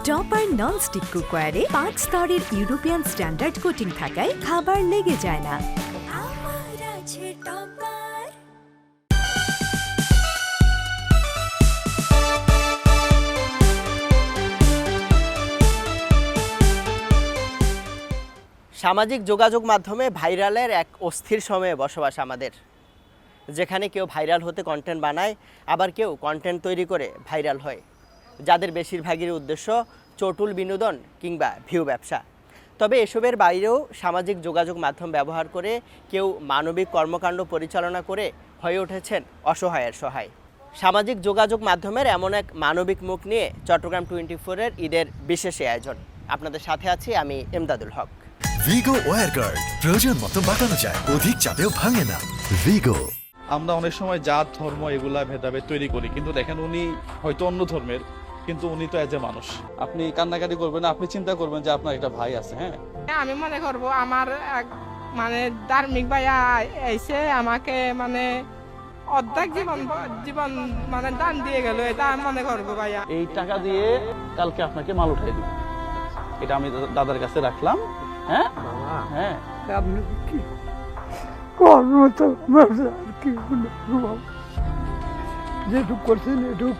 Topper nonstick কুকওয়্যারে 5 স্তরের European standard coating থাকায় খাবার লেগে যায় না। আমার আছে টপার। সামাজিক যোগাযোগ মাধ্যমে ভাইরালের এক অস্থির সময়ে বসবাস আমাদের, যেখানে কেউ ভাইরাল হতে কন্টেন্ট বানায়, আবার কেউ কন্টেন্ট তৈরি করে ভাইরাল হয়, যাদের বেশিরভাগের উদ্দেশ্য চটুল বিনোদন কিংবা ভিউ ব্যবসা। তবে এসবের বাইরেও সামাজিক যোগাযোগ মাধ্যম ব্যবহার করে কেউ মানবিক কর্মকাণ্ড পরিচালনা করে হয়ে উঠেছেন অসহায়ের সহায়। সামাজিক যোগাযোগ মাধ্যমের এমন এক মানবিক মুখ নিয়ে চট্টগ্রাম 24-এর ঈদের বিশেষ আয়োজন। আপনাদের সাথে আছি আমি এমদাদুল হক। ভিগো ওয়্যার গার্ড প্রয়োজন মতো বাঁকানো যায়, অধিক চাপেও ভাঙে না। ভিগো। আমরা অনেক সময় জাত ধর্ম এগুলা ভেদাভেদ তৈরি করি, কিন্তু দেখেন উনি হয়তো অন্য ধর্মের, কিন্তু উনি তো এজ এ মানুষ। আপনি কান্নাকাটি করবেন, আপনি চিন্তা করবেন যে আপনার একটা ভাই আছে। হ্যাঁ, আমি মনে করব আমার মানে ধার্মিক ভাইয়া এসে আমাকে মানে অর্ধেক জীবন মানে দান দিয়ে গেল, এটা আমি মনে করবো ভাইয়া। এই টাকা দিয়ে কালকে আপনাকে মাল উঠাই দিব, এটা আমি দাদার কাছে রাখলাম। হ্যাঁ হ্যাঁ, আপনি কি কর্ম তো কি যেটুক করছেন এটুক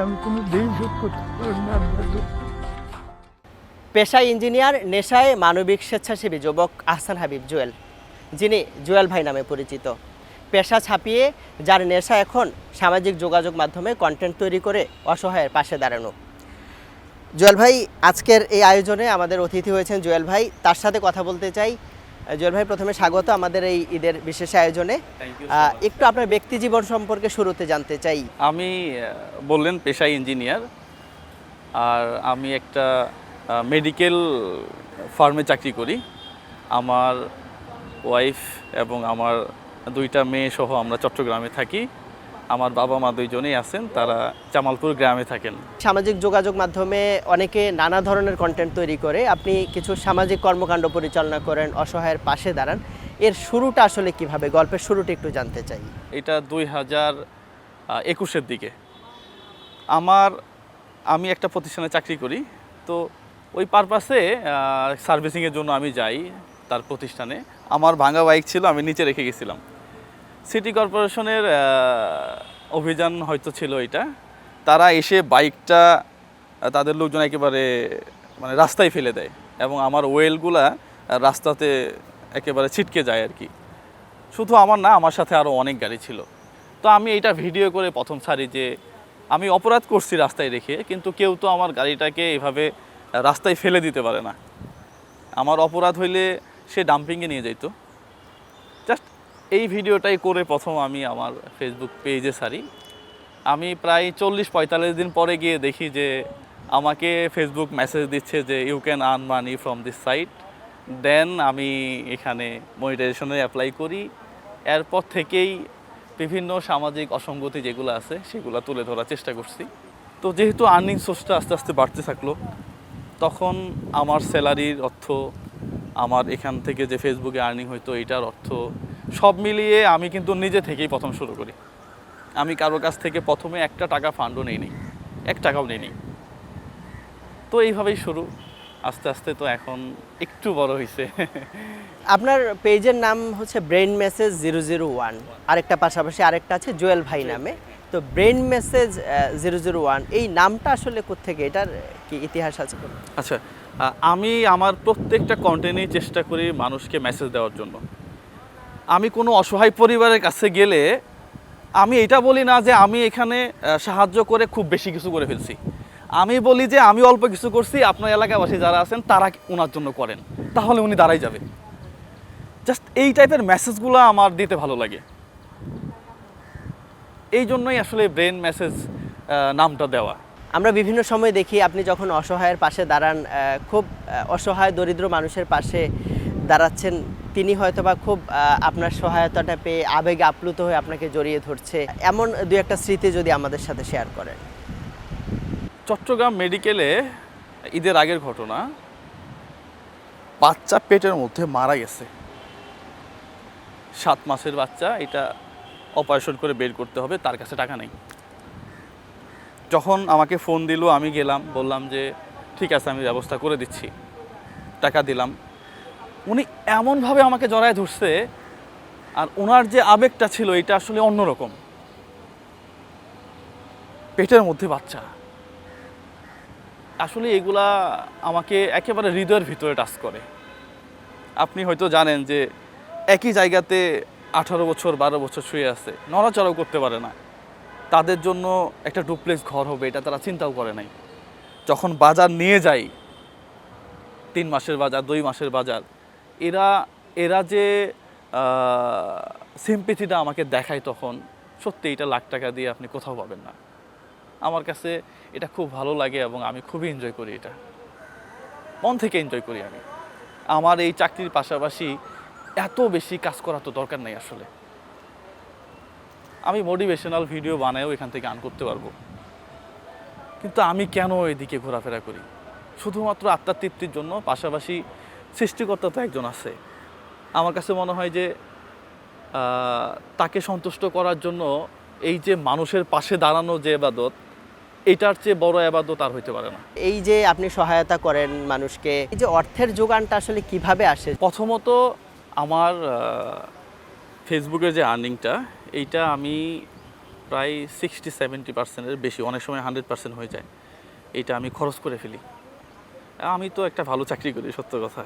আমি কোনো দিন শোধ করতে পারবো না। পেশায় ইঞ্জিনিয়ার, নেশায় মানবিক স্বেচ্ছাসেবী যুবক আহসান হাবিব জুয়েল, যিনি জুয়েল ভাই নামে পরিচিত। পেশা ছাপিয়ে যার নেশা এখন সামাজিক যোগাযোগ মাধ্যমে কন্টেন্ট তৈরি করে অসহায়ের পাশে দাঁড়ানো। জুয়েল ভাই আজকের এই আয়োজনে আমাদের অতিথি হয়েছেন জুয়েল ভাই, তার সাথে কথা বলতে চাই। জুয়েল ভাই, প্রথমে স্বাগত আমাদের এই ঈদের বিশেষ আয়োজনে। একটু আপনার ব্যক্তি জীবন সম্পর্কে শুরুতে জানতে চাই। আমি বললেন পেশায় ইঞ্জিনিয়ার, আর আমি একটা মেডিকেল ফার্মে চাকরি করি। আমার ওয়াইফ এবং আমার 2টা মেয়ে সহ আমরা চট্টগ্রামে থাকি। আমার বাবা মা 2জনেই আছেন, তারা জামালপুর গ্রামে থাকেন। সামাজিক যোগাযোগ মাধ্যমে অনেকে নানা ধরনের কন্টেন্ট তৈরি করে, আপনি কিছু সামাজিক কর্মকাণ্ড পরিচালনা করেন, অসহায়ের পাশে দাঁড়ান। এর শুরুটা আসলে কিভাবে, গল্পের শুরুটা একটু জানতে চাই। এটা 2021-এর দিকে। আমি একটা প্রতিষ্ঠানে চাকরি করি, তো ওই পারপাসে সার্ভিসিংয়ের জন্য আমি যাই তার প্রতিষ্ঠানে। আমার ভাঙা বাইক ছিল, আমি নিচে রেখে গেছিলাম। সিটি কর্পোরেশনের অভিযান হয়তো ছিল এটা, তারা এসে বাইকটা তাদের লোকজন একেবারে মানে রাস্তায় ফেলে দেয় এবং আমার ওয়েলগুলা রাস্তাতে একেবারে ছিটকে যায় আর কি। শুধু আমার না, আমার সাথে আরও অনেক গাড়ি ছিল। তো আমি এটা ভিডিও করে প্রথম ছাড়ি যে আমি অপরাধ করছি রাস্তায় রেখে, কিন্তু কেউ তো আমার গাড়িটাকে এভাবে রাস্তায় ফেলে দিতে পারে না। আমার অপরাধ হইলে সে ডাম্পিংয়ে নিয়ে যাইতো। জাস্ট এই ভিডিওটাই করে প্রথম আমি আমার ফেসবুক পেজে ছাড়ি। আমি প্রায় 40-45 দিন পরে গিয়ে দেখি যে আমাকে ফেসবুক মেসেজ দিচ্ছে যে you can earn money from this site. Then আমি এখানে মনিটাইজেশনে অ্যাপ্লাই করি। এরপর থেকেই বিভিন্ন সামাজিক অসঙ্গতি যেগুলো আছে সেগুলো তুলে ধরার চেষ্টা করছি। তো যেহেতু আর্নিং সোর্সটা আস্তে আস্তে বাড়তে থাকলো, তখন আমার স্যালারির অর্থ, আমার এখান থেকে যে ফেসবুকে আর্নিং হইতো এটার অর্থ, সব মিলিয়ে আমি কিন্তু নিজে থেকেই প্রথম শুরু করি। আমি কারোর কাছ থেকে প্রথমে একটা টাকা ফান্ডও নেই, 1 টাকাও নেই। তো এইভাবেই শুরু, আস্তে আস্তে তো এখন একটু বড় হয়েছে। আপনার পেজের নাম হচ্ছে ব্রেন মেসেজ 001, আরেকটা পাশাপাশি আরেকটা আছে জুয়েল ভাই নামে। তো ব্রেন মেসেজ 001 এই নামটা আসলে কোত্থেকে, এটার কি ইতিহাস আছে? আচ্ছা, আমি আমার প্রত্যেকটা কন্টেন্টেই চেষ্টা করি মানুষকে মেসেজ দেওয়ার জন্য। আমি কোনো অসহায় পরিবারের কাছে গেলে আমি এটা বলি না যে আমি এখানে সাহায্য করে খুব বেশি কিছু করে ফেলছি। আমি বলি যে আমি অল্প কিছু করছি, আপনার এলাকাবাসী যারা আছেন তারা ওনার জন্য করেন, তাহলে উনি দাঁড়াই যাবে। জাস্ট এই টাইপের মেসেজগুলো আমার দিতে ভালো লাগে, এই জন্যই আসলে ব্রেন মেসেজ নামটা দেওয়া। আমরা বিভিন্ন সময় দেখি আপনি যখন অসহায়ের পাশে দাঁড়ান, খুব অসহায় দরিদ্র মানুষের পাশে দাঁড়াচ্ছেন, তিনি হয়তোবা খুব আপনার সহায়তাটা পেয়ে আবেগে আপ্লুত হয়ে আপনাকে জড়িয়ে ধরছে, এমন 2-1টা স্মৃতি যদি আমাদের সাথে শেয়ার করেন। চট্টগ্রাম মেডিকেলে ঈদের আগের ঘটনা, বাচ্চা পেটের মধ্যে মারা গেছে, 7 মাসের বাচ্চা। এটা অপারেশন করে বের করতে হবে, তার কাছে টাকা নেই। যখন আমাকে ফোন দিল আমি গেলাম, বললাম যে ঠিক আছে আমি ব্যবস্থা করে দিচ্ছি, টাকা দিলাম। উনি এমনভাবে আমাকে জড়ায় ধরছে, আর ওনার যে আবেগটা ছিল এটা আসলে অন্যরকম। পেটের মধ্যে বাচ্চা, আসলে এগুলা আমাকে একেবারে হৃদয়ের ভিতরে টাচ করে। আপনি হয়তো জানেন যে একই জায়গাতে 18 বছর 12 বছর শুয়ে আছে, নড়াচড়াও করতে পারে না, তাদের জন্য একটা ডুপ্লেক্স ঘর হবে এটা তারা চিন্তাও করে নাই। যখন বাজার নিয়ে যাই, 3 মাসের বাজার 2 মাসের বাজার, এরা যে সিম্পেথিটা আমাকে দেখায়, তখন সত্যি এটা লাখ টাকা দিয়ে আপনি কোথাও পাবেন না। আমার কাছে এটা খুব ভালো লাগে এবং আমি খুবই এনজয় করি, এটা মন থেকে এনজয় করি আমি। আমার এই চাকরির পাশাপাশি এত বেশি কাজ করা তো দরকার নেই আসলে। আমি মোটিভেশনাল ভিডিও বানায়ও এখান থেকে আর্ন করতে পারবো, কিন্তু আমি কেন এদিকে ঘোরাফেরা করি? শুধুমাত্র আত্মার তৃপ্তির জন্য। পাশাপাশি সৃষ্টিকর্তা তো একজন আছে। আমার কাছে মনে হয় যে তাকে সন্তুষ্ট করার জন্য এই যে মানুষের পাশে দাঁড়ানো যে ইবাদত, এটার চেয়ে বড় ইবাদত আর হইতে পারে না। এই যে আপনি সহায়তা করেন মানুষকে, এই যে অর্থের যোগানটা আসলে কিভাবে আসে? প্রথমত আমার ফেসবুকের যে আর্নিংটা, এইটা আমি প্রায় 60-70%-এর বেশি, অনেক সময় 100% হয়ে যায়, এইটা আমি খরচ করে ফেলি। আমি তো একটা ভালো চাকরি করি, সত্য কথা।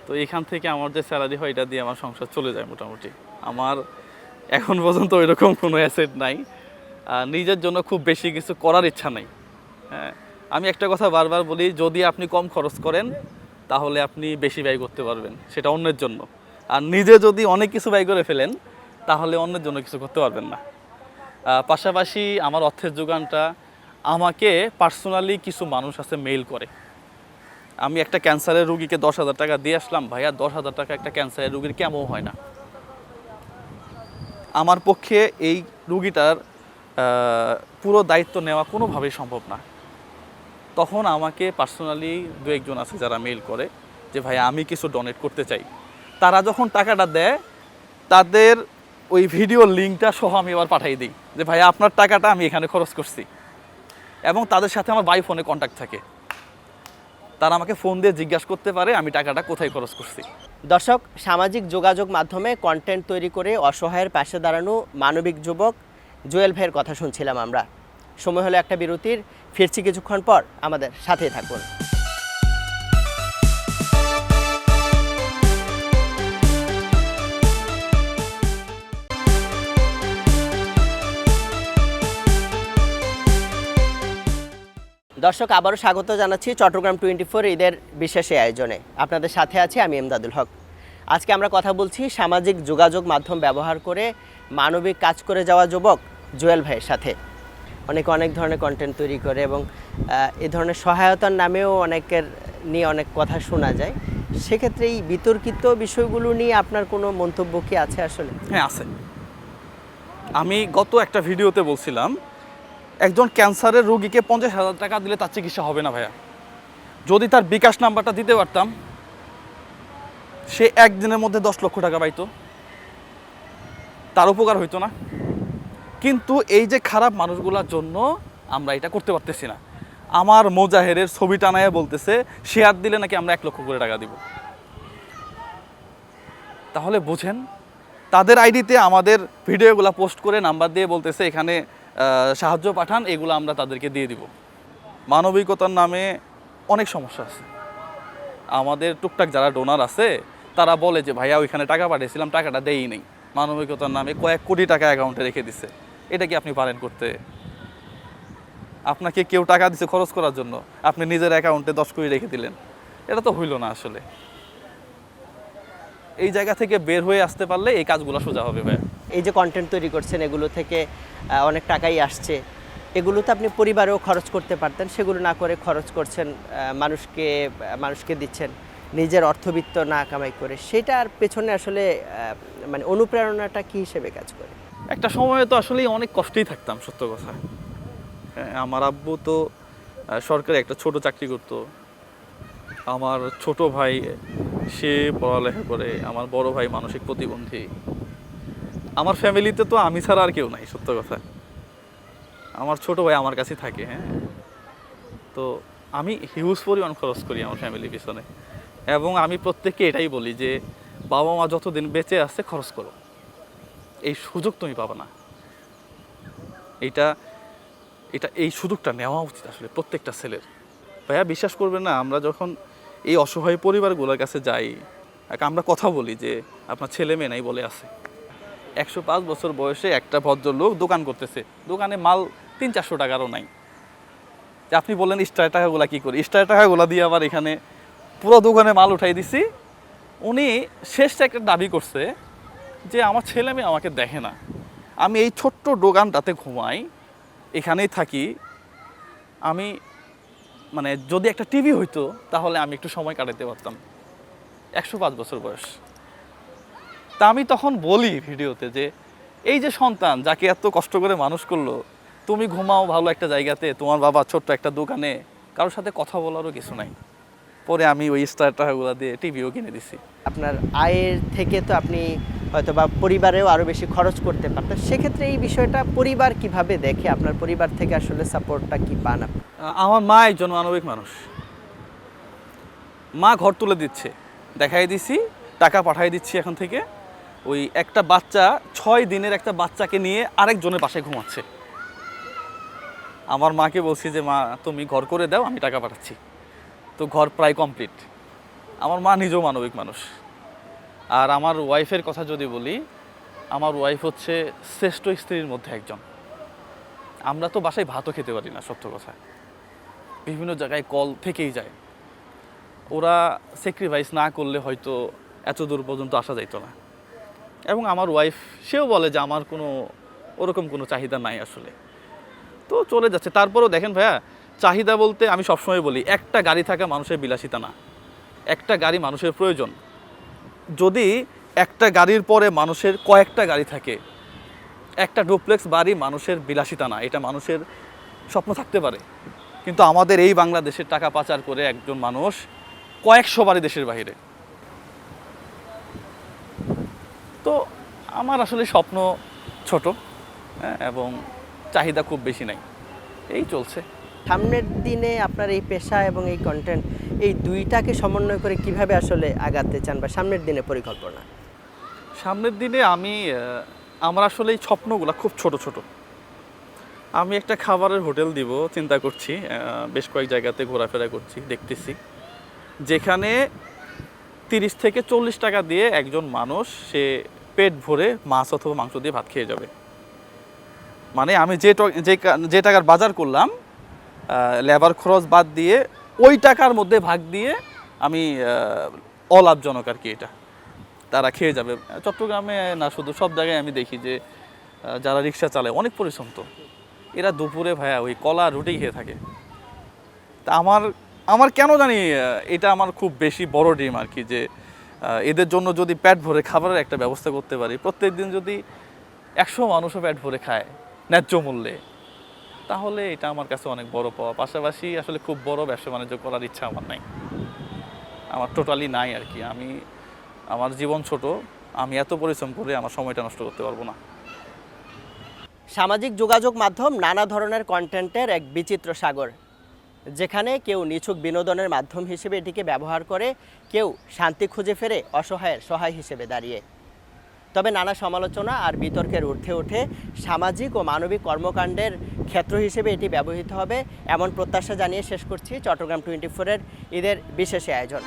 তো এখান থেকে আমার যে স্যালারি হয় এটা দিয়ে আমার সংসার চলে যায় মোটামুটি। আমার এখন পর্যন্ত ওইরকম কোনো অ্যাসেট নাই, নিজের জন্য খুব বেশি কিছু করার ইচ্ছা নাই। হ্যাঁ, আমি একটা কথা বারবার বলি, যদি আপনি কম খরচ করেন তাহলে আপনি বেশি ব্যয় করতে পারবেন, সেটা অন্যের জন্য। আর নিজে যদি অনেক কিছু ব্যয় করে ফেলেন তাহলে অন্যের জন্য কিছু করতে পারবেন না। পাশাপাশি আমার অর্থের যোগানটা আমাকে পার্সোনালি কিছু মানুষ আছে মেইল করে। আমি একটা ক্যান্সারের রুগীকে 10,000 টাকা দিয়ে আসলাম, ভাইয়া 10,000 টাকা একটা ক্যান্সারের রুগীর কেমন হয় না। আমার পক্ষে এই রুগীটার পুরো দায়িত্ব নেওয়া কোনোভাবেই সম্ভব না। তখন আমাকে পার্সোনালি 2-1 জন আছে যারা মেইল করে যে ভাইয়া আমি কিছু ডোনেট করতে চাই। তারা যখন টাকাটা দেয়, তাদের ওই ভিডিও লিঙ্কটা সহ আমি এবার পাঠিয়ে দিই যে ভাইয়া আপনার টাকাটা আমি এখানে খরচ করছি, এবং তাদের সাথে আমার বাই ফোনে কন্ট্যাক্ট থাকে। তারা আমাকে ফোন দিয়ে জিজ্ঞাসা করতে পারে আমি টাকাটা কোথায় খরচ করছি। দর্শক, সামাজিক যোগাযোগ মাধ্যমে কন্টেন্ট তৈরি করে অসহায়ের পাশে দাঁড়ানো মানবিক যুবক জুয়েল ভাইয়ের কথা শুনছিলাম আমরা। সময় হলো একটা বিরতির, ফিরছি কিছুক্ষণ পর, আমাদের সাথেই থাকুন। দর্শক, আবারও স্বাগত জানাচ্ছি চট্টগ্রাম 24 ঈদের বিশেষ এই আয়োজনে। আপনাদের সাথে আছি আমি এমদাদুল হক। আজকে আমরা কথা বলছি সামাজিক যোগাযোগ মাধ্যম ব্যবহার করে মানবিক কাজ করে যাওয়া যুবক জুয়েল ভাইয়ের সাথে। অনেকে অনেক ধরনের কন্টেন্ট তৈরি করে এবং এই ধরনের সহায়তার নামেও অনেকের নিয়ে অনেক কথা শোনা যায়। সেক্ষেত্রে এই বিতর্কিত বিষয়গুলো নিয়ে আপনার কোনো মন্তব্য কি আছে আসলে? হ্যাঁ আছে। আমি গত একটা ভিডিওতে বলছিলাম একজন ক্যান্সারের রোগীকে 50,000 টাকা দিলে তার চিকিৎসা হবে না ভাইয়া। যদি তার বিকাশ নাম্বারটা দিতে পারতাম, সে একদিনের মধ্যে 10 লক্ষ টাকা পাইতো, তার উপকার হইতো না। কিন্তু এই যে খারাপ মানুষগুলোর জন্য আমরা এটা করতে পারতেছি না। আমার মোজাহেরের ছবি টানায় বলতেছে শেয়ার দিলে নাকি আমরা 1 লক্ষ করে টাকা দিব। তাহলে বুঝেন, তাদের আইডিতে আমাদের ভিডিওগুলো পোস্ট করে নাম্বার দিয়ে বলতেছে এখানে সাহায্য পাঠান, এগুলো আমরা তাদেরকে দিয়ে দিব। মানবিকতার নামে অনেক সমস্যা আছে। আমাদের টুকটাক যারা ডোনার আছে তারা বলে যে ভাইয়া ওইখানে টাকা পাঠিয়েছিলাম, টাকাটা দেই নেই। মানবিকতার নামে কয়েক কোটি টাকা অ্যাকাউন্টে রেখে দিছে। এটা কি আপনি পারেন করতে? আপনাকে কেউ টাকা দিছে খরচ করার জন্য, আপনি নিজের অ্যাকাউন্টে 10 কোটি রেখে দিলেন, এটা তো হইল না আসলে। এই জায়গা থেকে বের হয়ে আসতে পারলে এই কাজগুলো সোজা হবে ভাইয়া। এই যে কন্টেন্ট তৈরি করছেন, এগুলো থেকে অনেক টাকাই আসছে, এগুলো তো আপনি পরিবারেও খরচ করতে পারতেন, সেগুলো না করে খরচ করছেন, মানুষকে দিচ্ছেন, নিজের অর্থবিত্ত না কামাই করে। সেটার পেছনে আসলে মানে অনুপ্রেরণাটা কি হিসেবে কাজ করে? একটা সময়ে তো আসলেই অনেক কষ্টেই থাকতাম, সত্য কথা। আমার আব্বু তো সরকারি একটা ছোট চাকরি করতো, আমার ছোট ভাই সে পড়ালেখা করে, আমার বড় ভাই মানসিক প্রতিবন্ধী। আমার ফ্যামিলিতে তো আমি ছাড়া আর কেউ নাই, সত্য কথা। আমার ছোট ভাই আমার কাছে থাকে। হ্যাঁ, তো আমি হিউজ পরিমাণ খরচ করি আমার ফ্যামিলির পিছনে, এবং আমি প্রত্যেককে এটাই বলি যে বাবা মা যতদিন বেঁচে আছে খরচ করো, এই সুযোগ তুমি পাবে না। এটা এটা এই সুযোগটা নেওয়া উচিত আসলে প্রত্যেকটা ছেলের। ভাইয়া বিশ্বাস করবেন না, আমরা যখন এই অসহায় পরিবারগুলোর কাছে যাই, আমরা কথা বলি যে আপনার ছেলে মেয়ে নাই বলে আছে। 105 বছর বয়সে একটা ভদ্রলোক দোকান করতেছে, দোকানে মাল 300-400 টাকারও নাই। যে আপনি বললেন স্টার টাকাগুলা কী করি, স্টার টাকাগুলা দিয়ে আবার এখানে পুরো দোকানে মাল উঠাই দিছি। উনি শেষটা একটা দাবি করছে যে আমার ছেলে মেয়ে আমাকে দেখে না, আমি এই ছোট্ট দোকানটাতে ঘুমাই, এখানেই থাকি, আমি মানে যদি একটা টিভি হইতো তাহলে আমি একটু সময় কাটাতে পারতাম। 105 বছর বয়স। তা আমি তখন বলি ভিডিওতে যে এই যে সন্তান যাকে এত কষ্ট করে মানুষ করলো, তুমি ঘুমাও ভালো একটা জায়গাতে, তোমার বাবা ছোট্ট একটা দোকানে, কারোর সাথে কথা বলারও কিছু নাই। পরে আমি ওই স্টার টাকাগুলো দিয়ে টিভিও কিনে দিছি। আপনার আয়ের থেকে তো আপনি হয়তো বা পরিবারেও আরও বেশি খরচ করতে পারতেন, সেক্ষেত্রে এই বিষয়টা পরিবার কিভাবে দেখে? আপনার পরিবার থেকে আসলে সাপোর্টটা কি পান আপনি? আমার মা একজন মানবিক মানুষ। মা ঘর তুলে দিচ্ছে, দেখাই দিছি, টাকা পাঠাই দিচ্ছি এখন থেকে। ওই একটা বাচ্চা 6 দিনের একটা বাচ্চাকে নিয়ে আরেকজনের পাশে ঘুমাচ্ছে। আমার মাকে বলছি যে মা তুমি ঘর করে দাও, আমি টাকা পাঠাচ্ছি। তো ঘর প্রায় কমপ্লিট। আমার মা নিজেও মানবিক মানুষ। আর আমার ওয়াইফের কথা যদি বলি, আমার ওয়াইফ হচ্ছে শ্রেষ্ঠ স্ত্রীর মধ্যে একজন। আমরা তো বাসায় ভাতও খেতে পারি না, সত্য কথা। বিভিন্ন জায়গায় কল থেকেই যায়। ওরা স্যাক্রিফাইস না করলে হয়তো এত দূর পর্যন্ত আসা যাইতো না। এবং আমার ওয়াইফ সেও বলে যে আমার কোনো ওরকম কোনো চাহিদা নাই আসলে, তো চলে যাচ্ছে। তারপরেও দেখেন ভাইয়া, চাহিদা বলতে আমি সবসময় বলি একটা গাড়ি থাকা মানুষের বিলাসিতা না, একটা গাড়ি মানুষের প্রয়োজন। যদি একটা গাড়ির পরে মানুষের কয়েকটা গাড়ি থাকে, একটা ডুপ্লেক্স বাড়ি মানুষের বিলাসিতা না, এটা মানুষের স্বপ্ন থাকতে পারে। কিন্তু আমাদের এই বাংলাদেশের টাকা পাচার করে একজন মানুষ কয়েকশো বাড়ি দেশের বাইরে। তো আমার আসলে স্বপ্ন ছোট, এবং চাহিদা খুব বেশি নাই, এই চলছে। সামনের দিনে আপনার এই পেশা এবং এই কন্টেন্ট, এই দুইটাকে সমন্বয় করে কিভাবে আসলে আগাতে চান, বা সামনের দিনে পরিকল্পনা? সামনের দিনে আমার আসলে এই স্বপ্নগুলো খুব ছোট ছোট। আমি একটা খাবারের হোটেল দিব চিন্তা করছি, বেশ কয়েক জায়গাতে ঘোরাফেরা করছি, দেখতেছি যেখানে 30 থেকে 40 টাকা দিয়ে একজন মানুষ সে পেট ভরে মাছ অথবা মাংস দিয়ে ভাত খেয়ে যাবে। মানে আমি যে টাকার বাজার করলাম, লেবার খরচ বাদ দিয়ে ওই টাকার মধ্যে ভাগ দিয়ে আমি অলাভজনক আর কি, এটা তারা খেয়ে যাবে। চট্টগ্রামে না, শুধু সব জায়গায় আমি দেখি যে যারা রিক্সা চালায় অনেক পরিশ্রম, তো এরা দুপুরে ভাইয়া ওই কলা রুটি খেয়ে থাকে। তা আমার কেন জানি এটা আমার খুব বেশি বড় ড্রিম আর কি, যে এদের জন্য যদি পেট ভরে খাবারের একটা ব্যবস্থা করতে পারি, প্রত্যেক দিন যদি 100 মানুষও পেট ভরে খায় ন্যায্য মূল্যে, তাহলে এটা আমার কাছে অনেক বড় পাওয়া। পাশাপাশি আসলে খুব বড় ব্যবসা বাণিজ্য করার ইচ্ছা আমার নাই, আমার টোটালি নাই আর কি। আমার জীবন ছোট, আমি এত পরিশ্রম করে আমার সময়টা নষ্ট করতে পারবো না। সামাজিক যোগাযোগ মাধ্যম নানা ধরনের কন্টেন্টের এক বিচিত্র সাগর, যেখানে কেউ নিছক বিনোদনের মাধ্যম হিসেবে এটিকে ব্যবহার করে, কেউ শান্তি খুঁজে ফেরে অসহায়ের সহায় হিসেবে দাঁড়িয়ে। তবে নানা সমালোচনা আর বিতর্কের ঊর্ধ্বে উঠে সামাজিক ও মানবিক কর্মকাণ্ডের ক্ষেত্র হিসেবে এটি ব্যবহৃত হবে, এমন প্রত্যাশা জানিয়ে শেষ করছি চট্টগ্রাম 24-এর ঈদের বিশেষ আয়োজন।